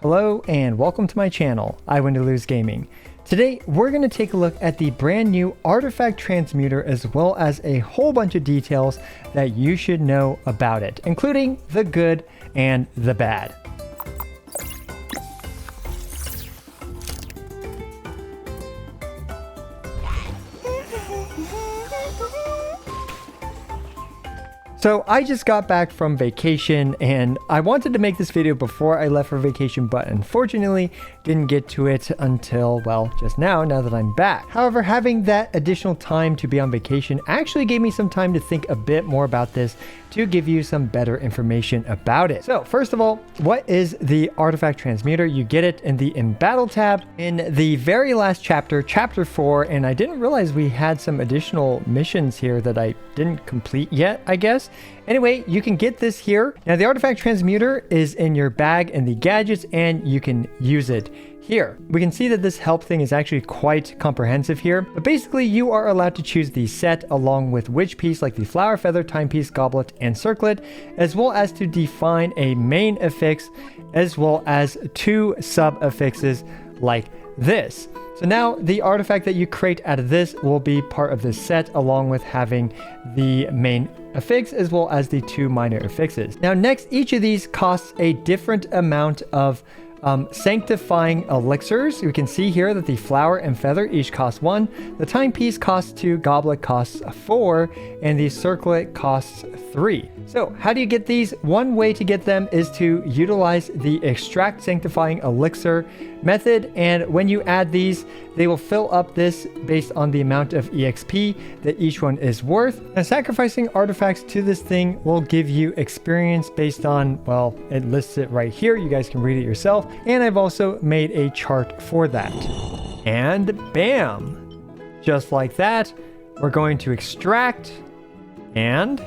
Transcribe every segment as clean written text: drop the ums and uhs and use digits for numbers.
Hello and welcome to my channel, I Win to Lose Gaming. Today we're going to take a look at the brand new Artifact Transmuter as well as a whole bunch of details that you should know about it, including the good and the bad. So I just got back from vacation and I wanted to make this video before I left for vacation, but unfortunately didn't get to it until, well, just now that I'm back. However, having that additional time to be on vacation actually gave me some time to think a bit more about this to give you some better information about it. So first of all, what is the Artifact Transmuter? You get it in the In Battle tab in the very last chapter, chapter 4, and I didn't realize we had some additional missions here that I didn't complete yet, I guess. Anyway, you can get this here. Now the Artifact Transmuter is in your bag in the gadgets and you can use it here. We can see that this help thing is actually quite comprehensive here, but basically you are allowed to choose the set along with which piece, like the flower, feather, timepiece, goblet, and circlet, as well as to define a main affix as well as 2 sub affixes like this. So now the artifact that you create out of this will be part of this set along with having the main affix as well as the 2 minor affixes. Now next, each of these costs a different amount of Sanctifying Elixirs. We can see here that the flower and feather each cost 1, the timepiece costs 2, goblet costs 4, and the circlet costs 3. So how do you get these? One way to get them is to utilize the extract sanctifying elixir method, and when you add these, they will fill up this based on the amount of EXP that each one is worth. And sacrificing artifacts to this thing will give you experience based on, well, it lists it right here. You guys can read it yourself. And I've also made a chart for that. And bam, just like that, we're going to extract and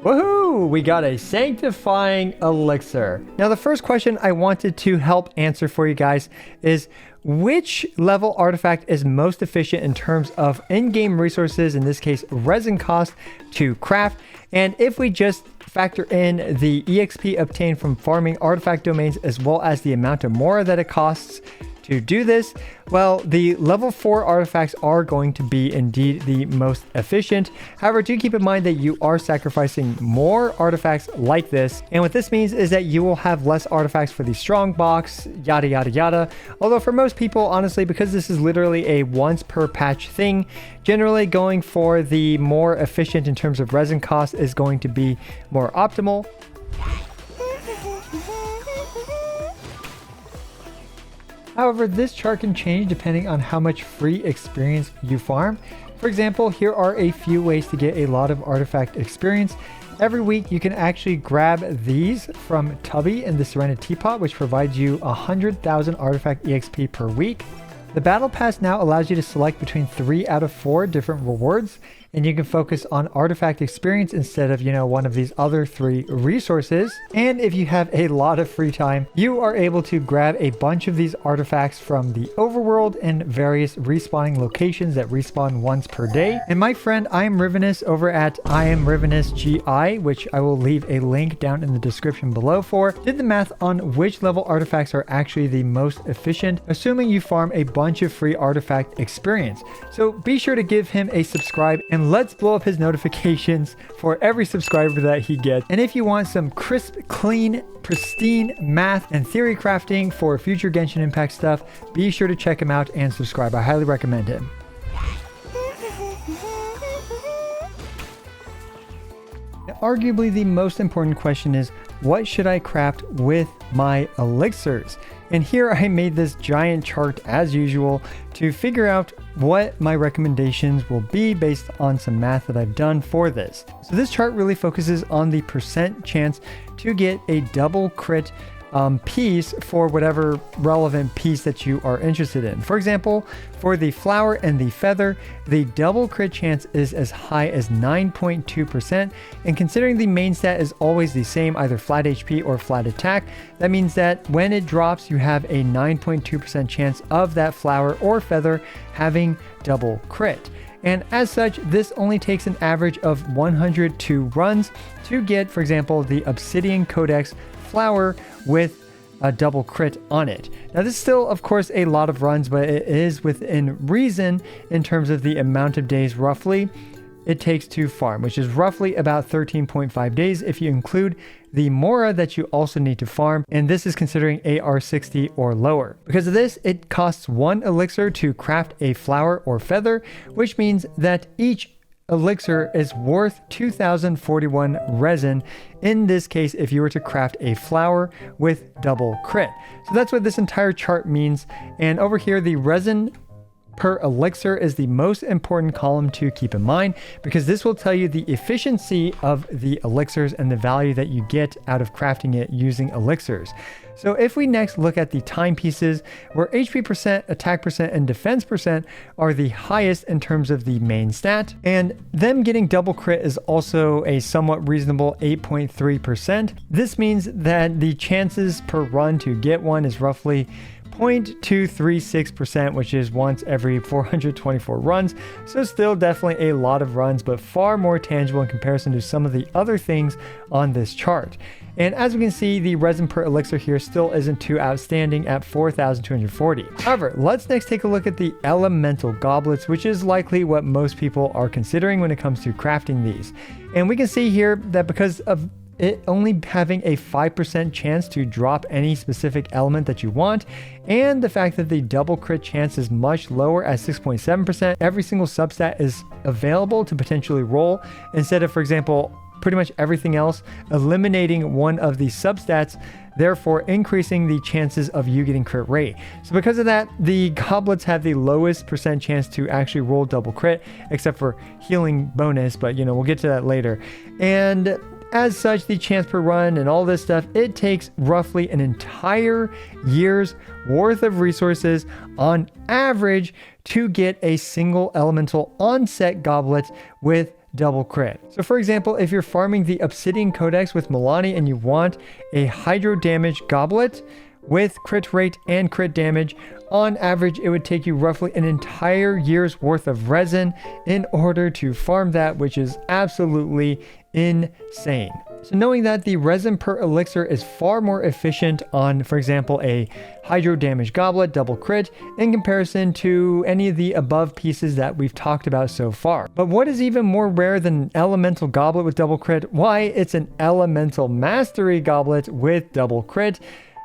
woohoo! We got a Sanctifying Elixir. Now the first question I wanted to help answer for you guys is which level artifact is most efficient in terms of in-game resources, in this case resin cost, to craft. And if we just factor in the EXP obtained from farming artifact domains as well as the amount of mora that it costs to do this, well, the level 4 artifacts are going to be indeed the most efficient. However, do keep in mind that you are sacrificing more artifacts like this. And what this means is that you will have less artifacts for the strong box, yada, yada, yada. Although for most people, honestly, because this is literally a once per patch thing, generally going for the more efficient in terms of resin cost is going to be more optimal. However, this chart can change depending on how much free experience you farm. For example, here are a few ways to get a lot of artifact experience. Every week, you can actually grab these from Tubby in the Serenity Teapot, which provides you 100,000 artifact EXP per week. The Battle Pass now allows you to select between 3 out of 4 different rewards, and you can focus on artifact experience instead of, one of these other 3 resources. And if you have a lot of free time, you are able to grab a bunch of these artifacts from the overworld and various respawning locations that respawn once per day. And my friend I Am Rivenous over at I Am Rivenous GI, which I will leave a link down in the description below for, did the math on which level artifacts are actually the most efficient, assuming you farm a bunch of free artifact experience. So be sure to give him a subscribe and let's blow up his notifications for every subscriber that he gets. And if you want some crisp, clean, pristine math and theory crafting for future Genshin Impact stuff, be sure to check him out and subscribe. I highly recommend him. Now, arguably the most important question is, what should I craft with my elixirs? And here I made this giant chart as usual to figure out what my recommendations will be based on some math that I've done for this. So this chart really focuses on the percent chance to get a double crit piece for whatever relevant piece that you are interested in. For example, for the flower and the feather, the double crit chance is as high as 9.2%. And considering the main stat is always the same, either flat HP or flat attack, that means that when it drops, you have a 9.2% chance of that flower or feather having double crit. And as such, this only takes an average of 102 runs to get, for example, the Obsidian Codex flower with double crit on it. Now this is still of course a lot of runs, but it is within reason in terms of the amount of days roughly it takes to farm, which is roughly about 13.5 days if you include the Mora that you also need to farm, and this is considering AR 60 or lower. Because of this, it costs 1 elixir to craft a flower or feather, which means that each elixir is worth 2041 resin in this case if you were to craft a flower with double crit. So that's what this entire chart means, and over here the resin per elixir is the most important column to keep in mind, because this will tell you the efficiency of the elixirs and the value that you get out of crafting it using elixirs. So if we next look at the timepieces, where HP percent, attack percent, and defense percent are the highest in terms of the main stat, and them getting double crit is also a somewhat reasonable 8.3%. This means that the chances per run to get one is roughly 0.236%, which is once every 424 runs. So still definitely a lot of runs, but far more tangible in comparison to some of the other things on this chart. And as we can see, the resin per elixir here still isn't too outstanding at 4,240. However, let's next take a look at the elemental goblets, which is likely what most people are considering when it comes to crafting these. And we can see here that because of it only having a 5% chance to drop any specific element that you want, and the fact that the double crit chance is much lower at 6.7%, every single substat is available to potentially roll instead of, for example, pretty much everything else eliminating one of the substats, therefore increasing the chances of you getting crit rate. So because of that, the goblets have the lowest percent chance to actually roll double crit, except for healing bonus, but you know, we'll get to that later. And as such, the chance per run and all this stuff, it takes roughly an entire year's worth of resources on average to get a single elemental on-set goblet with double crit. So for example, if you're farming the Obsidian Codex with Milani and you want a hydro damage goblet with crit rate and crit damage, on average it would take you roughly an entire year's worth of resin in order to farm that, which is absolutely insane. So knowing that the resin per elixir is far more efficient on, for example, a hydro damage goblet double crit in comparison to any of the above pieces that we've talked about so far. But what is even more rare than an elemental goblet with double crit? Why, it's an elemental mastery goblet with double crit.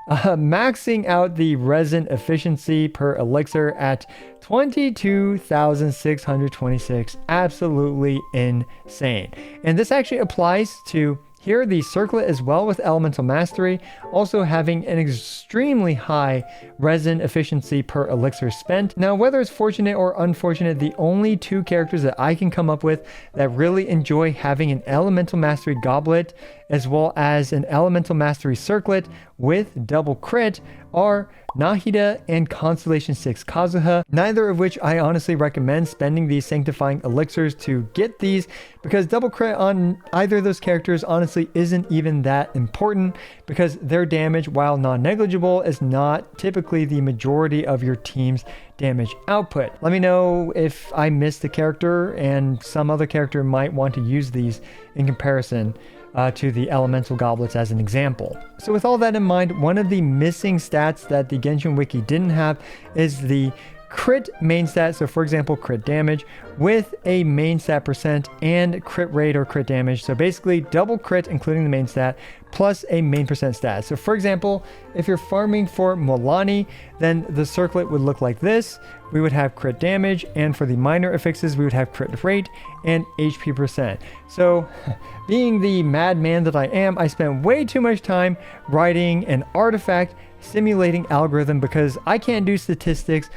Maxing out the resin efficiency per elixir at 22,626. Absolutely insane. And this actually applies to here the circlet as well with elemental mastery, also having an extremely high resin efficiency per elixir spent. Now, whether it's fortunate or unfortunate, the only two characters that I can come up with that really enjoy having an elemental mastery goblet as well as an elemental mastery circlet with double crit are Nahida and Constellation 6 Kazuha, neither of which I honestly recommend spending these Sanctifying Elixirs to get these, because double crit on either of those characters honestly isn't even that important, because their damage, while non-negligible, is not typically the majority of your team's damage output. Let me know if I missed a character and some other character might want to use these in comparison to the elemental goblets as an example. So with all that in mind, one of the missing stats that the Genshin Wiki didn't have is the crit main stat. So for example, crit damage with a main stat percent and crit rate or crit damage. So basically double crit including the main stat plus a main percent stat. So for example, if you're farming for Milani, then the circlet would look like this. We would have crit damage, and for the minor affixes, we would have crit rate and HP percent. So being the madman that I am, I spent way too much time writing an artifact simulating algorithm because I can't do statistics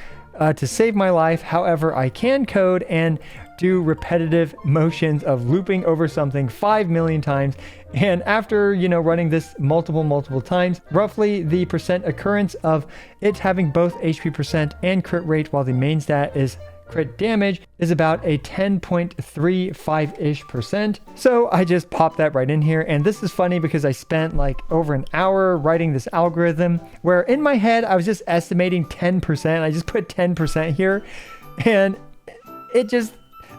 to save my life. However, I can code and do repetitive motions of looping over something 5 million times. And after, running this multiple times, roughly the percent occurrence of it having both HP percent and crit rate while the main stat is crit damage is about a 10.35-ish percent. So I just popped that right in here. And this is funny because I spent like over an hour writing this algorithm where in my head, I was just estimating 10%. I just put 10% here, and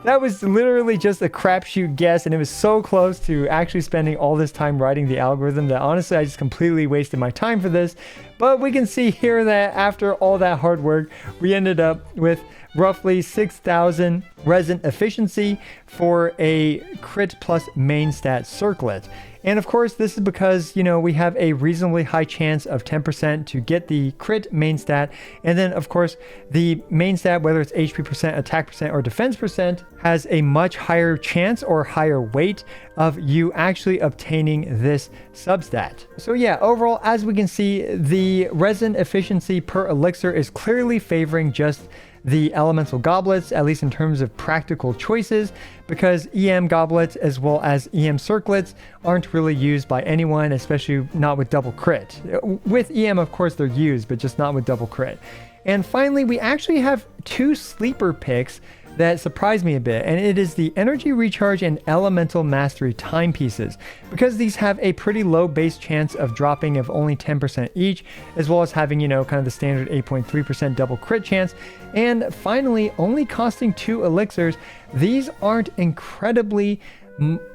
that was literally just a crapshoot guess, and it was so close to actually spending all this time writing the algorithm that honestly I just completely wasted my time for this. But we can see here that after all that hard work, we ended up with roughly 6,000 resin efficiency for a crit plus main stat circlet. And of course, this is because, you know, we have a reasonably high chance of 10% to get the crit main stat. And then, of course, the main stat, whether it's HP percent, attack percent, or defense percent, has a much higher chance or higher weight of you actually obtaining this substat. So yeah, overall, as we can see, the resin efficiency per elixir is clearly favoring just the elemental goblets, at least in terms of practical choices, because EM goblets as well as EM circlets aren't really used by anyone, especially not with double crit. With EM, of course, they're used, but just not with double crit. And finally, we actually have two sleeper picks that surprised me a bit, and it is the energy recharge and elemental mastery timepieces, because these have a pretty low base chance of dropping of only 10% each, as well as having, you know, kind of the standard 8.3% double crit chance. And finally, only costing 2 elixirs, these aren't incredibly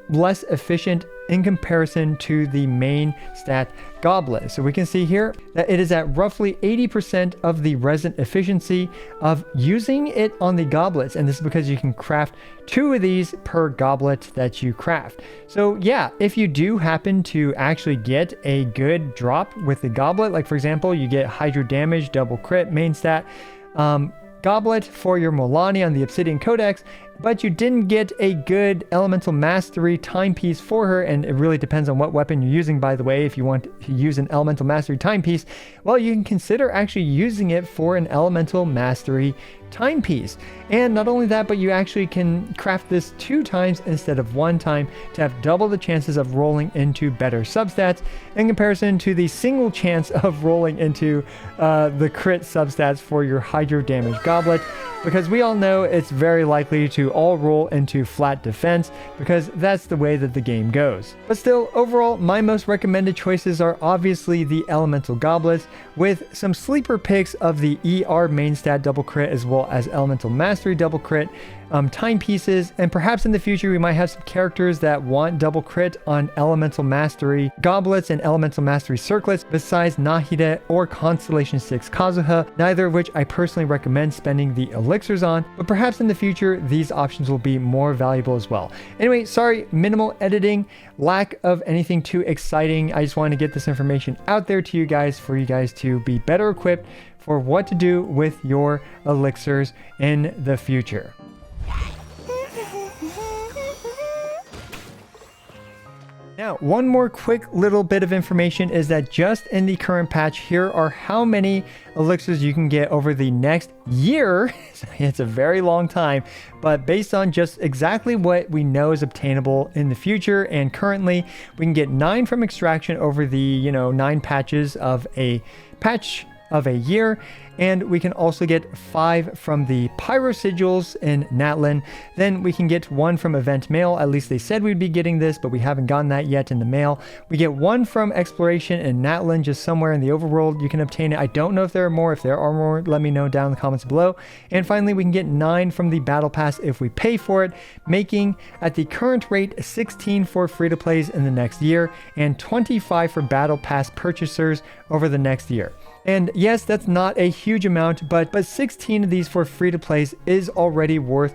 less efficient in comparison to the main stat goblet. So we can see here that it is at roughly 80% of the resin efficiency of using it on the goblets, and this is because you can craft 2 of these per goblet that you craft. So yeah, if you do happen to actually get a good drop with the goblet, like for example, you get hydro damage, double crit, main stat, goblet for your Molani on the Obsidian Codex, but you didn't get a good elemental mastery timepiece for her, and it really depends on what weapon you're using, by the way. If you want to use an elemental mastery timepiece, well, you can consider actually using it for an elemental mastery timepiece. And not only that, but you actually can craft this 2 times instead of 1 time to have double the chances of rolling into better substats in comparison to the single chance of rolling into the crit substats for your hydro damage goblet, because we all know it's very likely to all roll into flat defense, because that's the way that the game goes. But still, overall, my most recommended choices are obviously the elemental goblets, with some sleeper picks of the ER main stat double crit as well as elemental mastery double crit timepieces. And perhaps in the future we might have some characters that want double crit on elemental mastery goblets and elemental mastery circlets besides Nahida or Constellation 6 Kazuha, neither of which I personally recommend spending the elixirs on, but perhaps in the future these options will be more valuable as well. Anyway, sorry, minimal editing, lack of anything too exciting. I just wanted to get this information out there to you guys for you guys to be better equipped for what to do with your elixirs in the future. Now, one more quick little bit of information is that just in the current patch, here are how many elixirs you can get over the next year. It's a very long time, but based on just exactly what we know is obtainable in the future, and currently we can get 9 from extraction over the 9 patches of a patch of a year, and we can also get 5 from the Pyro Sigils in Natlin. Then we can get 1 from Event Mail. At least they said we'd be getting this, but we haven't gotten that yet in the mail. We get 1 from Exploration in Natlin, just somewhere in the overworld you can obtain it. I don't know if there are more. If there are more, let me know down in the comments below. And finally, we can get 9 from the Battle Pass if we pay for it, making at the current rate 16 for free-to-plays in the next year and 25 for Battle Pass purchasers over the next year. And yes, that's not a huge amount, but 16 of these for free-to-plays is already worth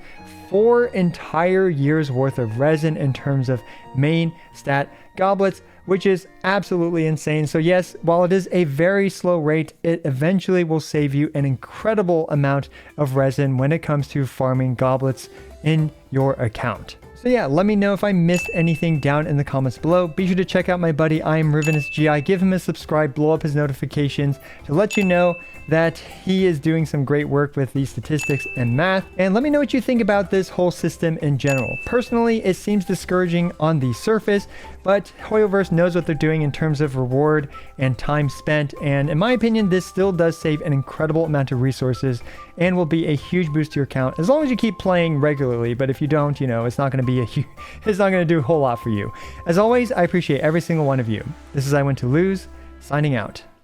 4 entire years worth of resin in terms of main stat goblets, which is absolutely insane. So yes, while it is a very slow rate, it eventually will save you an incredible amount of resin when it comes to farming goblets in your account. So yeah, let me know if I missed anything down in the comments below. Be sure to check out my buddy I am Rivenous GI. Give him a subscribe, blow up his notifications to let you know that he is doing some great work with these statistics and math. And let me know what you think about this whole system in general. Personally, it seems discouraging on the surface, but Hoyoverse knows what they're doing in terms of reward and time spent. And in my opinion, this still does save an incredible amount of resources and will be a huge boost to your account as long as you keep playing regularly. But if you don't, it's not going to be it's not going to do a whole lot for you. As always, I appreciate every single one of you. This is I Went to Lose, signing out.